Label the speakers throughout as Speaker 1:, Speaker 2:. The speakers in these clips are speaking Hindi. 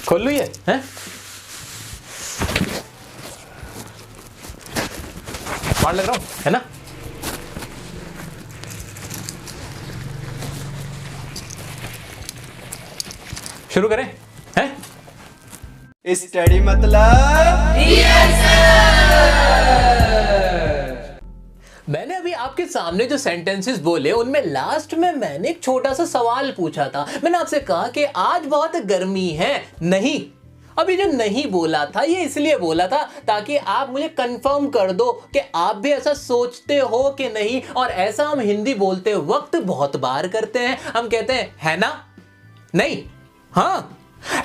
Speaker 1: खोल लू ये हैं? मार लग रहा हूं है ना? शुरू करें हैं?
Speaker 2: स्टडी मतलब
Speaker 1: मैंने अभी आपके सामने जो सेंटेंसेस बोले उनमें लास्ट में मैंने एक छोटा सा सवाल पूछा था। मैंने आपसे कहा कि आज बहुत गर्मी है। नहीं, अभी जो नहीं बोला था ये इसलिए बोला था ताकि आप मुझे कंफर्म कर दो कि आप भी ऐसा सोचते हो कि नहीं। और ऐसा हम हिंदी बोलते वक्त बहुत बार करते हैं। हम कहते हैं है ना, नहीं, हाँ,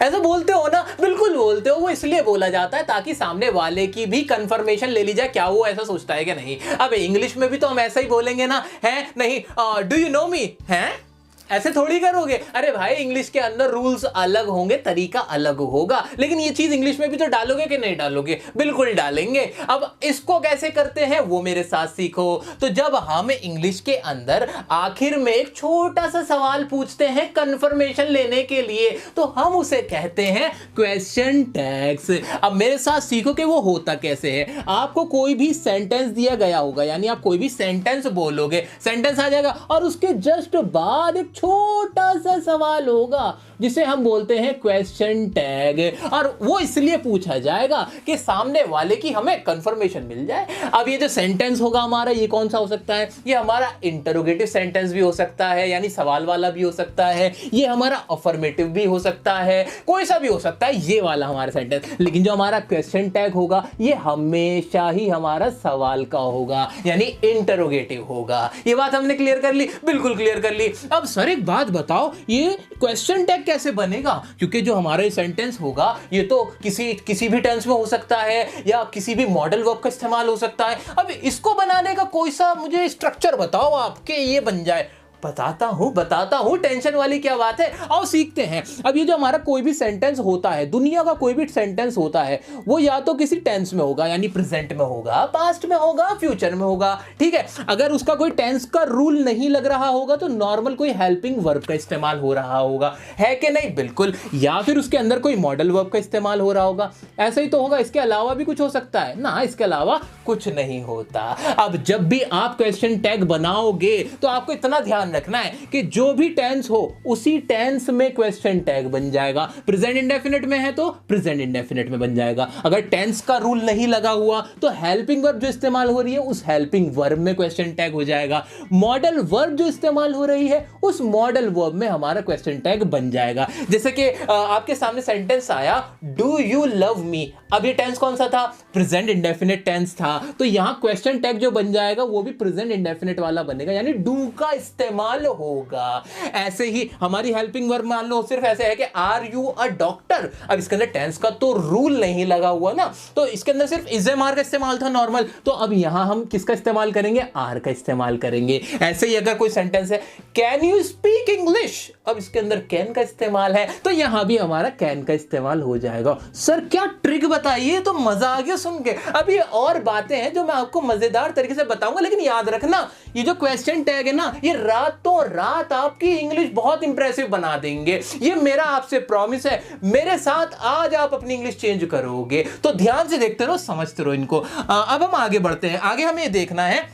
Speaker 1: ऐसा बोलते हो ना? बिल्कुल बोलते हो। वो इसलिए बोला जाता है ताकि सामने वाले की भी कंफर्मेशन ले ली जाए, क्या वो ऐसा सोचता है कि नहीं। अब इंग्लिश में भी तो हम ऐसा ही बोलेंगे ना, है नहीं, डू यू नो मी, है, ऐसे थोड़ी करोगे। अरे भाई, इंग्लिश के अंदर रूल्स अलग होंगे, तरीका अलग होगा, लेकिन ये चीज इंग्लिश में भी तो डालोगे कि नहीं डालोगे? बिल्कुल डालेंगे। अब इसको कैसे करते हैं वो मेरे साथ सीखो। तो जब हम इंग्लिश के अंदर आखिर में एक छोटा सा सवाल पूछते हैं कंफर्मेशन लेने के लिए, तो हम उसे कहते हैं क्वेश्चन टैग्स। अब मेरे साथ सीखो कि वो होता कैसे है। आपको कोई भी सेंटेंस दिया गया होगा, यानी आप कोई भी सेंटेंस बोलोगे, सेंटेंस आ जाएगा और उसके जस्ट बाद एक छोटा सा सवाल होगा जिसे हम बोलते हैं क्वेश्चन टैग। और वो इसलिए पूछा जाएगा कि सामने वाले की हमें कंफर्मेशन मिल जाए। अब ये जो सेंटेंस होगा हमारा, ये कौन सा हो सकता है? ये हमारा इंटरोगेटिव सेंटेंस भी हो सकता है, यानी सवाल वाला भी हो सकता है। ये हमारा अफर्मेटिव भी हो सकता है, कोई सा भी हो सकता है ये वाला हमारा सेंटेंस। लेकिन जो हमारा क्वेश्चन टैग होगा ये हमेशा ही हमारा सवाल का होगा, यानी इंटरोगेटिव होगा। ये बात हमने क्लियर कर ली? बिल्कुल क्लियर कर ली। अब सर एक बात बताओ, ये क्वेश्चन टैग कैसे बनेगा? क्योंकि जो हमारा सेंटेंस होगा ये तो किसी भी टेंस में हो सकता है या किसी भी मॉडल वर्ब का इस्तेमाल हो सकता है। अब इसको बनाने का कोई सा मुझे स्ट्रक्चर बताओ आपके ये बन जाए। बताता हूं, टेंशन वाली क्या बात है, आओ सीखते हैं। अब ये जो हमारा कोई भी सेंटेंस होता है, दुनिया का कोई भी सेंटेंस होता है, वो या तो किसी टेंस में होगा, यानी प्रेजेंट में होगा, पास्ट में होगा, फ्यूचर में होगा, ठीक है। अगर उसका कोई टेंस का रूल नहीं लग रहा होगा तो नॉर्मल कोई हेल्पिंग वर्ब का इस्तेमाल हो रहा होगा, है कि नहीं? बिल्कुल। या फिर उसके अंदर कोई मॉडल वर्ब का इस्तेमाल हो रहा होगा, ऐसा ही तो होगा। इसके अलावा भी कुछ हो सकता है ना? इसके अलावा कुछ नहीं होता। अब जब भी आप क्वेश्चन टैग बनाओगे तो आपको इतना ध्यान रखना है कि जो भी टेंस हो उसी टेंस में क्वेश्चन टैग बन जाएगा। प्रेजेंट इंडेफिनिट में है तो प्रेजेंट इंडेफिनिट में बन जाएगा। अगर टेंस का रूल नहीं लगा हुआ तो हेल्पिंग वर्ब जो इस्तेमाल हो रही है उस हेल्पिंग वर्ब में क्वेश्चन टैग हो जाएगा। मॉडल वर्ब जो इस्तेमाल हो रही है उस मॉडल वर्ब में हमारा क्वेश्चन टैग बन जाएगा। जैसे कि आपके सामने सेंटेंस आया, डू यू लव मी। अब ये टेंस कौन सा था? प्रेजेंट इंडेफिनिट टेंस था। तो यहां क्वेश्चन टैग जो बन जाएगा वो भी प्रेजेंट इंडेफिनिट वाला बनेगा, यानी डू का इस्तेमाल होगा। ऐसे ही हमारी हेल्पिंग वर्ब मान लो सिर्फ ऐसे है कि आर यू अ डॉक्टर। अब इसके अंदर टेंस का तो रूल नहीं लगा हुआ ना, तो इसके अंदर सिर्फ इज एम आर का इस्तेमाल था नॉर्मल। तो अब यहां हम किसका इस्तेमाल करेंगे? आर का इस्तेमाल करेंगे। ऐसे ही अगर कोई सेंटेंस है, कैन यू स्पीक इंग्लिश। अब इसके अंदर कैन का इस्तेमाल है तो यहां भी हमारा कैन का इस्तेमाल हो जाएगा। सर क्या ट्रिक बताइए, तो मजा आ गया सुन के। अब ये और बातें हैं जो मैं आपको मजेदार तरीके से बताऊंगा, लेकिन याद रखना ये जो क्वेश्चन टैग है ना, ये रातों रात आपकी इंग्लिश बहुत इंप्रेसिव बना देंगे। ये मेरा आपसे प्रॉमिस है। मेरे साथ आज आप अपनी इंग्लिश चेंज करोगे। तो ध्यान से देखते रहो, समझते रहो इनको। अब हम आगे बढ़ते हैं। आगे हमें देखना है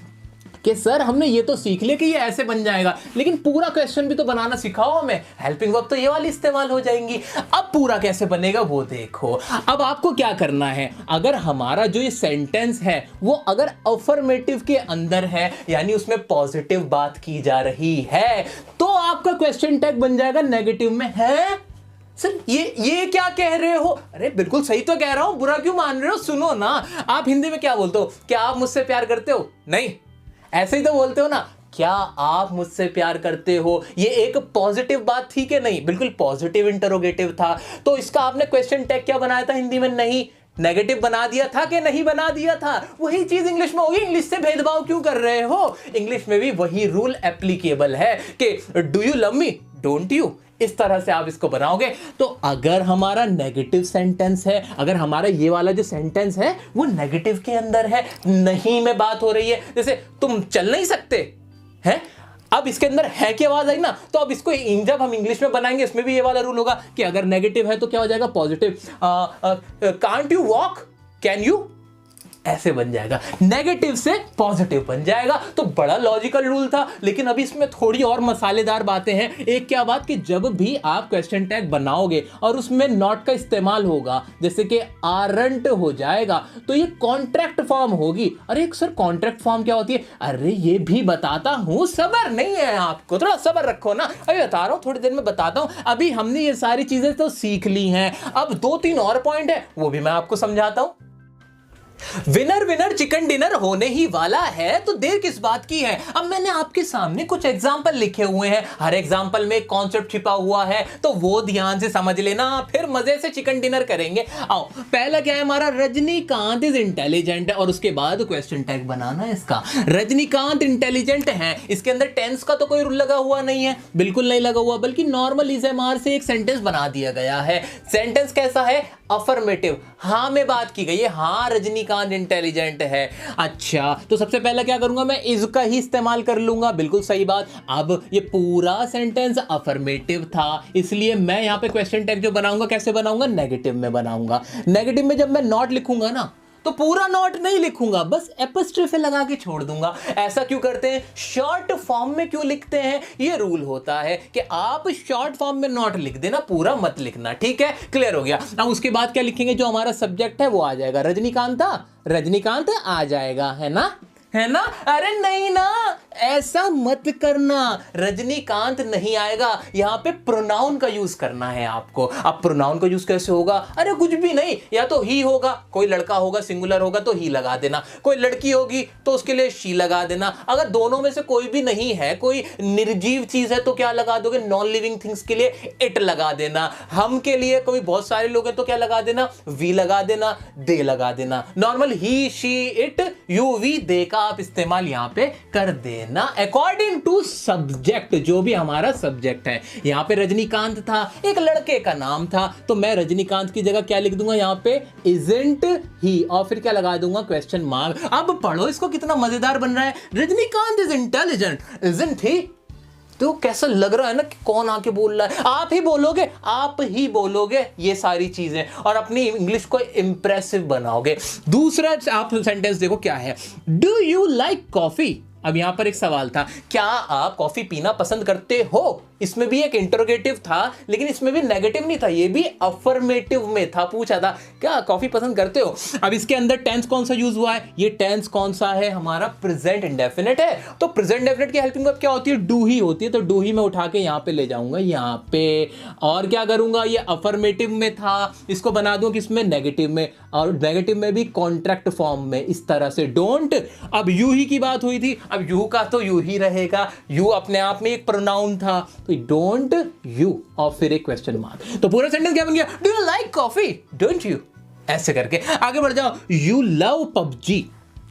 Speaker 1: कि सर हमने ये तो सीख लिया कि ये ऐसे बन जाएगा, लेकिन पूरा क्वेश्चन भी तो बनाना सिखाओ हमें। हेल्पिंग वर्ब तो ये वाली इस्तेमाल हो जाएंगी। अब पूरा कैसे बनेगा वो देखो। अब आपको क्या करना है, अगर हमारा जो ये सेंटेंस है वो अगर अफर्मेटिव के अंदर है, यानी उसमें पॉजिटिव बात की जा रही है, तो आपका क्वेश्चन टैग बन जाएगा नेगेटिव में। है सर ये क्या कह रहे हो? अरे बिल्कुल सही तो कह रहा हूं, बुरा क्यों मान रहे हो? सुनो ना, आप हिंदी में क्या बोलते हो? क्या आप मुझसे प्यार करते हो? नहीं, ऐसे ही तो बोलते हो ना, क्या आप मुझसे प्यार करते हो। ये एक पॉजिटिव बात थी कि नहीं? बिल्कुल पॉजिटिव इंटरोगेटिव था। तो इसका आपने क्वेश्चन टैग क्या बनाया था हिंदी में? नहीं, नेगेटिव बना दिया था कि नहीं बना दिया था? वही चीज इंग्लिश में होगी। इंग्लिश से भेदभाव क्यों कर रहे हो? इंग्लिश में भी वही रूल एप्लीकेबल है कि do you love me, don't you. इस तरह से आप इसको बनाओगे। तो अगर हमारा नेगेटिव सेंटेंस है, अगर हमारा ये वाला जो सेंटेंस है वो नेगेटिव के अंदर है, नहीं में बात हो रही है, जैसे तुम चल नहीं सकते हैं, अब इसके अंदर है की आवाज आई ना, तो अब इसको जब हम इंग्लिश में बनाएंगे इसमें भी ये वाला रूल होगा कि अगर नेगेटिव है तो क्या हो जाएगा, positive. Can't you walk, can you, ऐसे बन जाएगा, नेगेटिव से पॉजिटिव बन जाएगा। तो बड़ा लॉजिकल रूल था, लेकिन अभी इसमें थोड़ी और मसालेदार बातें हैं। एक क्या बात कि जब भी आप क्वेश्चन टैग बनाओगे और उसमें नॉट का इस्तेमाल होगा, जैसे कि आरंट हो जाएगा, तो ये कॉन्ट्रैक्ट फॉर्म होगी। अरे सर कॉन्ट्रैक्ट फॉर्म क्या होती है? अरे ये भी बताता हूं, सब्र नहीं है आपको, थोड़ा सब्र रखो ना, अभी बता रहा हूं, थोड़ी देर में बताता हूं। अभी हमने ये सारी चीजें तो सीख ली हैं, अब 2-3 और पॉइंट है वो भी मैं आपको समझाता हूं। विनर विनर चिकन डिनर होने ही वाला है, तो देर किस बात की है। अब मैंने आपके सामने कुछ एग्जाम्पल लिखे हुए हैं, हर एग्जाम्पल में एक कॉन्सेप्ट छिपा हुआ है, तो वो ध्यान से समझ लेना, फिर मजे से चिकन डिनर करेंगे। आओ, पहला क्या है हमारा, रजनीकांत इज इंटेलिजेंट, और उसके बाद क्वेश्चन टैग बनाना है इसका। रजनीकांत इंटेलिजेंट है, इसके अंदर टेंस का तो कोई रूल लगा हुआ नहीं है, बिल्कुल नहीं लगा हुआ, बल्कि नॉर्मल इज़-एम-आर से एक सेंटेंस बना दिया गया है। सेंटेंस कैसा है, अफर्मेटिव, हाँ में बात की गई है, हाँ रजनीकांत इंटेलिजेंट है। अच्छा, तो सबसे पहला क्या करूंगा मैं, इज का ही इस्तेमाल कर लूंगा, बिल्कुल सही बात। अब ये पूरा सेंटेंस अफर्मेटिव था, इसलिए मैं यहां पे क्वेश्चन टैग जो बनाऊंगा कैसे बनाऊंगा, नेगेटिव में बनाऊंगा। नेगेटिव में जब मैं नॉट लिखूंगा ना, तो पूरा नॉट नहीं लिखूंगा, बस एपोस्ट्रोफ लगा के छोड़ दूंगा। ऐसा क्यों करते हैं, शॉर्ट फॉर्म में क्यों लिखते हैं, ये रूल होता है कि आप शॉर्ट फॉर्म में नॉट लिख देना, पूरा मत लिखना, ठीक है, क्लियर हो गया। अब उसके बाद क्या लिखेंगे, जो हमारा सब्जेक्ट है वो आ जाएगा, रजनीकांत था, रजनीकांत आ जाएगा, है ना, है ना। अरे नहीं ना, ऐसा मत करना, रजनीकांत नहीं आएगा, यहां पे प्रोनाउन का यूज करना है आपको। अब प्रोनाउन का यूज कैसे होगा, अरे कुछ भी नहीं, या तो ही होगा, कोई लड़का होगा सिंगुलर होगा तो ही लगा देना, कोई लड़की होगी तो उसके लिए शी लगा देना। अगर दोनों में से कोई भी नहीं है, कोई निर्जीव चीज है तो क्या लगा दोगे, नॉन लिविंग थिंग्स के लिए इट लगा देना, हम के लिए कोई बहुत सारे लोग हैं तो क्या लगा देना, वी लगा देना, दे लगा देना। नॉर्मल ही, she, it, you, we, they का आप इस्तेमाल यहां पे कर देना अकॉर्डिंग टू सब्जेक्ट, जो भी हमारा सब्जेक्ट है। यहां पे रजनीकांत था, एक लड़के का नाम था, तो मैं रजनीकांत की जगह क्या लिख दूंगा यहां पे, इजंट ही, और फिर क्या लगा दूंगा, क्वेश्चन मार्क। अब पढ़ो इसको, कितना मजेदार बन रहा है, Rajinikanth is intelligent, isn't he, तो कैसा लग रहा है ना कि कौन आके बोल रहा है, आप ही बोलोगे, आप ही बोलोगे ये सारी चीजें, और अपनी इंग्लिश को इंप्रेसिव बनाओगे। दूसरा आप सेंटेंस देखो क्या है, डू यू लाइक कॉफी। अब यहां पर एक सवाल था, क्या आप कॉफी पीना पसंद करते हो, इसमें भी एक इंटरोगेटिव था, लेकिन इसमें भी नेगेटिव नहीं था, ये भी अफर्मेटिव में था, पूछा था क्या कॉफी पसंद करते हो। अब इसके अंदर टेंस कौन सा यूज हुआ है, ये टेंस कौन सा है, हमारा प्रेजेंट इंडेफिनिट है, तो प्रेजेंट इंडेफिनिट की हेल्पिंग वर्ब क्या होती है, डू ही होती है, तो डू ही में उठा के यहां पे ले जाऊंगा यहां पे, और क्या करूंगा, ये अफर्मेटिव में था, इसको बना दूं किसमें, नेगेटिव में, और नेगेटिव में भी कॉन्ट्रैक्ट फॉर्म में, इस तरह से डोंट। अब यू ही की बात हुई थी, अब यू का तो यू ही रहेगा, यू अपने आप में एक प्रोनाउन था, तो डोंट यू, और फिर एक क्वेश्चन मार्क, तो पूरा सेंटेंस क्या बन गया, do you like coffee, don't you, ऐसे करके आगे बढ़ जाओ। यू लव पबजी,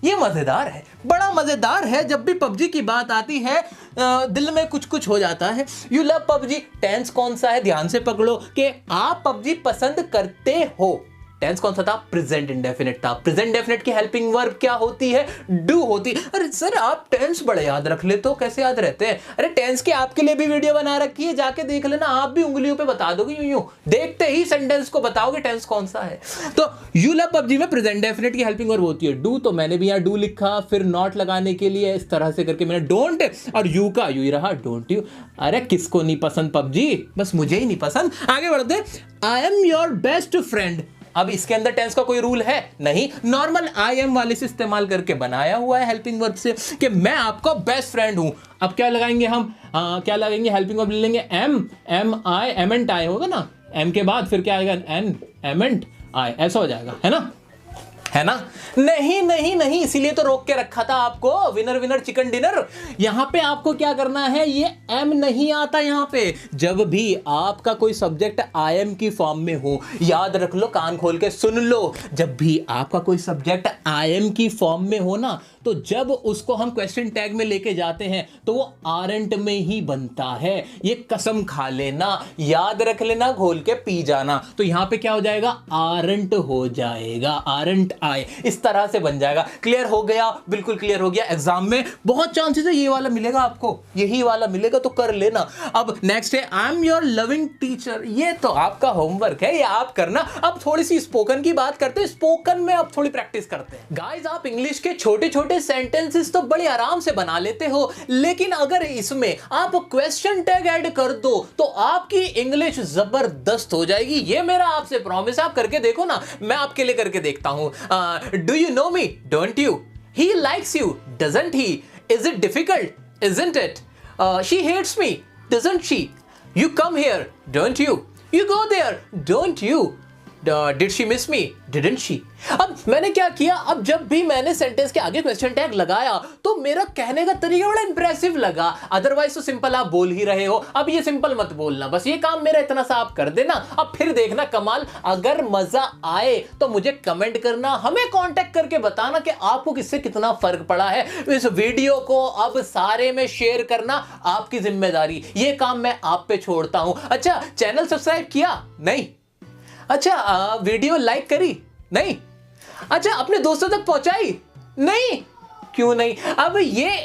Speaker 1: ये मजेदार है, बड़ा मजेदार है, जब भी पबजी की बात आती है दिल में कुछ कुछ हो जाता है। यू लव पबजी, टेंस कौन सा है, ध्यान से पकड़ो कि आप पबजी पसंद करते हो, टेंस कौन सा था, प्रेजेंट इंडेफिनिट था। प्रेजेंट इंडेफिनिट की हेल्पिंग वर्ब क्या होती है, डू होती है। अरे सर आप टेंस बड़े याद रख लेते हो, कैसे याद रहते हैं, अरे टेंस की आपके लिए भी वीडियो बना रखी है, जाके देख लेना, आप भी उंगलियों पे बता दोगे, यूं यूं देखते ही सेंटेंस को बताओगे टेंस कौन सा है। तो यू लव पबजी में प्रेजेंट इंडेफिनिट की हेल्पिंग वर्ब होती है डू, तो मैंने भी यहाँ डू लिखा, फिर नॉट लगाने के लिए इस तरह से करके मैंने डोंट, और यू का यू ही रहा, डोंट यू। अरे किसको नहीं पसंद पबजी, बस मुझे ही नहीं पसंद। आगे बढ़ते, I am your best friend. अब इसके अंदर टेंस का कोई रूल है नहीं, नॉर्मल आई एम वाले से इस्तेमाल करके बनाया हुआ है हेल्पिंग वर्ब से कि मैं आपका बेस्ट फ्रेंड हूं। अब क्या लगाएंगे हम, क्या लगाएंगे, हेल्पिंग वर्ब ले लेंगे एम आई, एमेंट आई होगा ना, एम के बाद फिर क्या आएगा, एन, एमेंट आई, ऐसा हो जाएगा, है ना, है ना। नहीं नहीं नहीं, इसीलिए तो रोक के रखा था आपको, विनर विनर चिकन डिनर। यहां पे आपको क्या करना है, ये एम नहीं आता यहां पे, जब भी आपका कोई सब्जेक्ट आई एम की फॉर्म में हो, याद रख लो, कान खोल के सुन लो, जब भी आपका कोई सब्जेक्ट आई एम की फॉर्म में हो ना, तो जब उसको हम क्वेश्चन टैग में लेके जाते हैं तो वो आरंट में ही बनता है, ये कसम खा लेना, याद रख लेना, घोल के पी जाना। तो यहां पे क्या हो जाएगा, आरंट हो जाएगा, आरंट आए, इस तरह से बन जाएगा। क्लियर हो गया? बिल्कुल क्लियर हो गया। एग्जाम में बहुत चांसेस है ये वाला मिलेगा आपको, यही वाला मिलेगा, तो कर लेना। अब नेक्स्ट है I am your loving teacher. ये तो आपका होमवर्क है, ये आप करना। अब थोड़ी सी स्पोकन की बात करते हैं, स्पोकन में अब थोड़ी प्रैक्टिस करते हैं। गाइस, आप इंग्लिश के छोटे छोटे सेंटेंसेस तो बड़े आराम से बना लेते हो, लेकिन अगर इसमें आप क्वेश्चन टैग ऐड कर दो तो आपकी इंग्लिश जबरदस्त हो जाएगी। ये मेरा आपसे प्रॉमिस। आप करके देखो ना, मैं आपके लिए करके देखता हूं। Do you know me? Don't you? He likes you? Doesn't he? Is it difficult? Isn't it? She hates me? Doesn't she? You come here, don't you? You go there, don't you? Did she miss me? Didn't she? अब मैंने क्या किया, अब जब भी मैंने सेंटेंस के आगे क्वेश्चन टैग लगाया तो मेरा कहने का तरीका बड़ा इंप्रेसिव लगा। अदरवाइज तो सिंपल आप बोल ही रहे हो, अब ये सिंपल मत बोलना, बस ये काम मेरा इतना सा आप कर देना। अब फिर देखना कमाल। अगर मजा आए तो मुझे कमेंट करना, हमें कांटेक्ट करके बताना कि आपको किससे कितना फर्क पड़ा है। इस वीडियो को अब सारे में शेयर करना आपकी जिम्मेदारी, ये काम मैं आप पे छोड़ता हूं। अच्छा, चैनल सब्सक्राइब किया? नहीं? अच्छा, वीडियो लाइक करी? नहीं? अच्छा, अपने दोस्तों तक पहुंचाई? नहीं? क्यों नहीं? अब ये